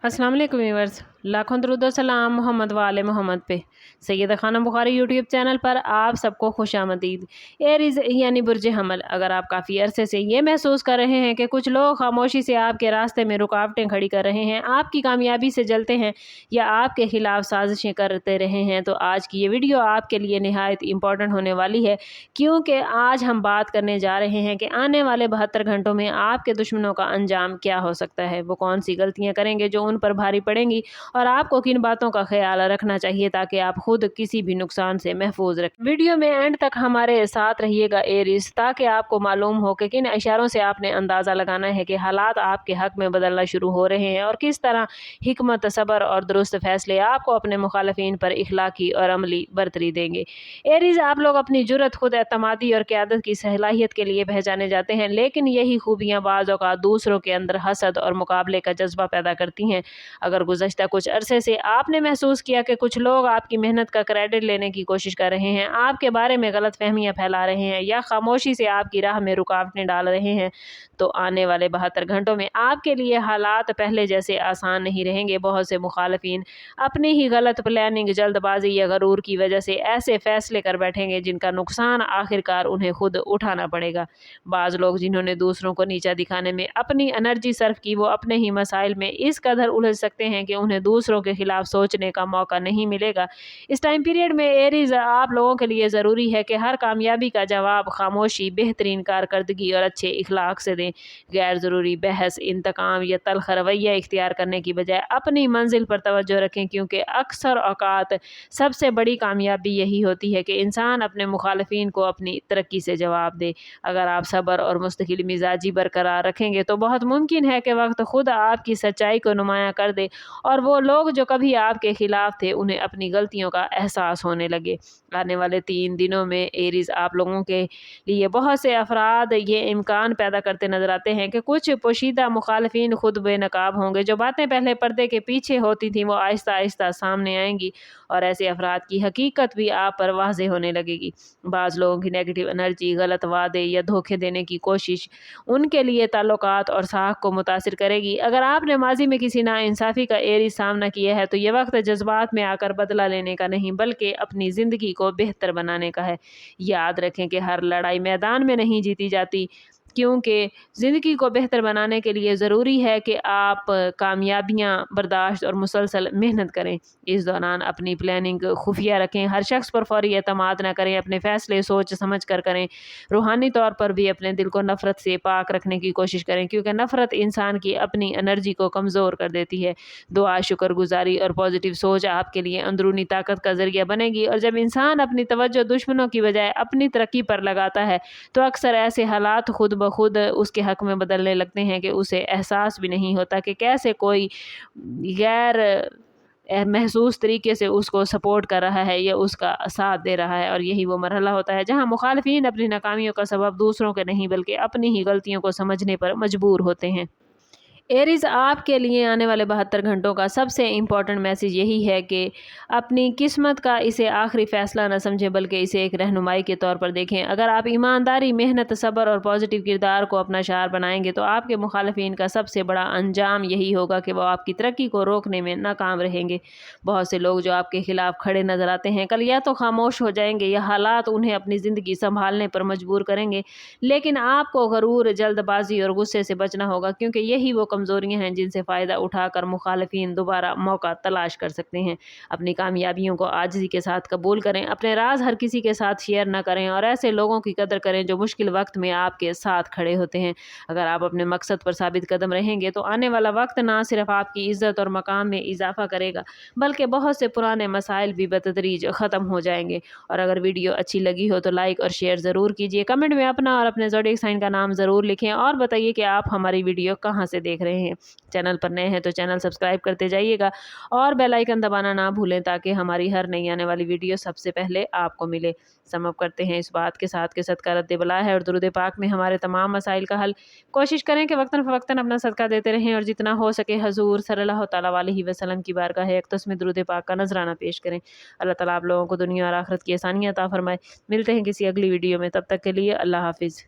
अस्सलाम वालेकुम व्यूअर्स, लाखों दरूद और सलाम मोहम्मद वाले मोहम्मद पे। सैयदा खानम बुखारी यूट्यूब चैनल पर आप सबको खुशामदीद। एरीज यानी बुर्ज हमल, अगर आप काफ़ी अरसे से ये महसूस कर रहे हैं कि कुछ लोग खामोशी से आपके रास्ते में रुकावटें खड़ी कर रहे हैं, आपकी कामयाबी से जलते हैं या आपके खिलाफ साजिशें करते रहे हैं, तो आज की ये वीडियो आपके लिए निहायत इम्पॉर्टेंट होने वाली है, क्योंकि आज हम बात करने जा रहे हैं कि आने वाले 72 घंटों में आपके दुश्मनों का अंजाम क्या हो सकता है। वो कौन सी गलतियाँ करेंगे जो उन पर भारी पड़ेंगी और आपको किन बातों का ख्याल रखना चाहिए ताकि आप खुद किसी भी नुकसान से महफूज रखें। वीडियो में एंड तक हमारे साथ रहिएगा एरीज, ताकि आपको मालूम हो कि किन इशारों से आपने अंदाज़ा लगाना है कि हालात आपके हक में बदलना शुरू हो रहे हैं और किस तरह हिकमत, सब्र और दुरुस्त फैसले आपको अपने मुखालफिन पर इखलाकी और अमली बरतरी देंगे। एरीज, आप लोग अपनी जुर्रत, खुद एतमादी और क़यादत की सलाहियत के लिए पहचाने जाते हैं, लेकिन यही खूबियाँ बाज़ औक़ात दूसरों के अंदर हसद और मुकाबले का जज्बा पैदा करती हैं। अगर गुज़श्ता कुछ अरसे से आपने महसूस किया कि कुछ लोग आपकी मेहनत का क्रेडिट लेने की कोशिश कर रहे हैं, आपके बारे में गलत फहमियाँ फैला रहे हैं या खामोशी से आपकी राह में रुकावटें डाल रहे हैं, तो आने वाले 72 घंटों में आपके लिए हालात पहले जैसे आसान नहीं रहेंगे। बहुत से मुखालफिन अपनी ही गलत प्लानिंग, जल्दबाजी या गरूर की वजह से ऐसे फैसले कर बैठेंगे जिनका नुकसान आखिरकार उन्हें खुद उठाना पड़ेगा। बाज़ लोग जिन्होंने दूसरों को नीचा दिखाने में अपनी एनर्जी सर्फ की, वो अपने ही मसाइल में इस कदर उलझ सकते हैं कि उन्हें दूसरों के खिलाफ सोचने का मौका नहीं मिलेगा। इस टाइम पीरियड में एरीज, आप लोगों के लिए ज़रूरी है कि हर कामयाबी का जवाब खामोशी, बेहतरीन कारकर्दगी और अच्छे इखलाक से दें। गैर ज़रूरी बहस, इंतकाम या तल्ख रवैया इख्तियार करने की बजाय अपनी मंजिल पर तवज्जो रखें, क्योंकि अक्सर औकात सबसे बड़ी कामयाबी यही होती है कि इंसान अपने मुखालफिन को अपनी तरक्की से जवाब दे। अगर आप सब्र और मुस्तकिल मिजाजी बरकरार रखेंगे तो बहुत मुमकिन है कि वक्त खुद आपकी सच्चाई को नुमायाँ कर दे और वो लोग जो कभी आपके खिलाफ थे उन्हें अपनी गलतियों का एहसास होने लगे। आने वाले 3 दिनों में एरीज, आप लोगों के लिए बहुत से अफराद ये इम्कान पैदा करते नजर आते हैं कि कुछ पोशीदा मुखालफिन खुद बेनकाब होंगे। जो बातें पहले पर्दे के पीछे होती थी वो आहिस्ता आहिस्ता सामने आएंगी और ऐसे अफराद की हकीकत भी आप पर वाज़ेह होने लगेगी। बाज़ लोगों की नेगेटिव एनर्जी, गलत वादे या धोखे देने की कोशिश उनके लिए ताल्लुकात और साख को मुतासिर करेगी। अगर आपने माजी में किसी नाइंसाफ़ी का एरी सामना किया है तो ये वक्त जज्बात में आकर बदला लेने का नहीं, बल्कि अपनी ज़िंदगी को बेहतर बनाने का है। याद रखें कि हर लड़ाई मैदान में नहीं जीती जाती, क्योंकि ज़िंदगी को बेहतर बनाने के लिए ज़रूरी है कि आप कामयाबियाँ बर्दाश्त और मुसलसल मेहनत करें। इस दौरान अपनी प्लानिंग खुफिया रखें, हर शख्स पर फौरी एतमाद न करें, अपने फ़ैसले सोच समझ कर करें। रूहानी तौर पर भी अपने दिल को नफ़रत से पाक रखने की कोशिश करें, क्योंकि नफ़रत इंसान की अपनी एनर्जी को कमज़ोर कर देती है। दुआ, शुक्रगुजारी और पॉजिटिव सोच आपके लिए अंदरूनी ताकत का ज़रिया बनेगी, और जब इंसान अपनी तवज्जो दुश्मनों की बजाय अपनी तरक्की पर लगाता है तो अक्सर ऐसे हालात खुद ब खुद उसके हक में बदलने लगते हैं कि उसे एहसास भी नहीं होता कि कैसे कोई गैर महसूस तरीके से उसको सपोर्ट कर रहा है या उसका साथ दे रहा है। और यही वो मरहला होता है जहां मुखालफिन अपनी नाकामियों का सबब दूसरों के नहीं बल्कि अपनी ही गलतियों को समझने पर मजबूर होते हैं। एरीज, आपके लिए आने वाले 72 घंटों का सबसे इम्पॉर्टेंट मैसेज यही है कि अपनी किस्मत का इसे आखिरी फ़ैसला न समझें, बल्कि इसे एक रहनुमाई के तौर पर देखें। अगर आप ईमानदारी, मेहनत, सब्र और पॉजिटिव किरदार को अपना शार बनाएंगे तो आपके मुखालफिन का सबसे बड़ा अंजाम यही होगा कि वो आपकी तरक्की को रोकने में नाकाम रहेंगे। बहुत से लोग जो आपके खिलाफ खड़े नजर आते हैं, कल या तो खामोश हो जाएंगे या हालात उन्हें अपनी ज़िंदगी संभालने पर मजबूर करेंगे, लेकिन आपको गरूर, जल्दबाजी और गुस्से से बचना होगा, क्योंकि यही वो कमज़ोरियां हैं जिनसे फ़ायदा उठाकर मुखालफिन दोबारा मौका तलाश कर सकते हैं। अपनी कामयाबियों को आजिज़ी के साथ कबूल करें, अपने राज हर किसी के साथ शेयर न करें और ऐसे लोगों की कदर करें जो मुश्किल वक्त में आपके साथ खड़े होते हैं। अगर आप अपने मकसद पर साबित कदम रहेंगे तो आने वाला वक्त ना सिर्फ आपकी इज़्ज़त और मकाम में इजाफा करेगा, बल्कि बहुत से पुराने मसाइल भी बतदरीज ख़त्म हो जाएंगे। और अगर वीडियो अच्छी लगी हो तो लाइक और शेयर ज़रूर कीजिए। कमेंट में अपना और अपने ज़ोडिएक साइन का नाम ज़रूर लिखें और बताइए कि आप हमारी वीडियो कहाँ से देख रहे हैं। चैनल पर नए हैं तो चैनल सब्सक्राइब करते जाइएगा और बेल आइकन दबाना ना भूलें, ताकि हमारी हर नई आने वाली वीडियो सबसे पहले आपको मिले। समअप करते हैं इस बात के साथ कि सदका रद्द बला है और दुरूद पाक में हमारे तमाम मसाइल का हल। कोशिश करें कि वक्तन फ़वक्तन अपना सदका देते रहें और जितना हो सके हजूर सल्लल्लाहु तआला अलैहि वसल्लम की बारगाह अक़दस में दुरूद पाक का नजराना पेश करें। अल्लाह ताला आप लोगों को दुनिया और आखिरत की आसानियाँ अता फरमाए। मिलते हैं किसी अगली वीडियो में, तब तक के लिए अल्लाह हाफिज़।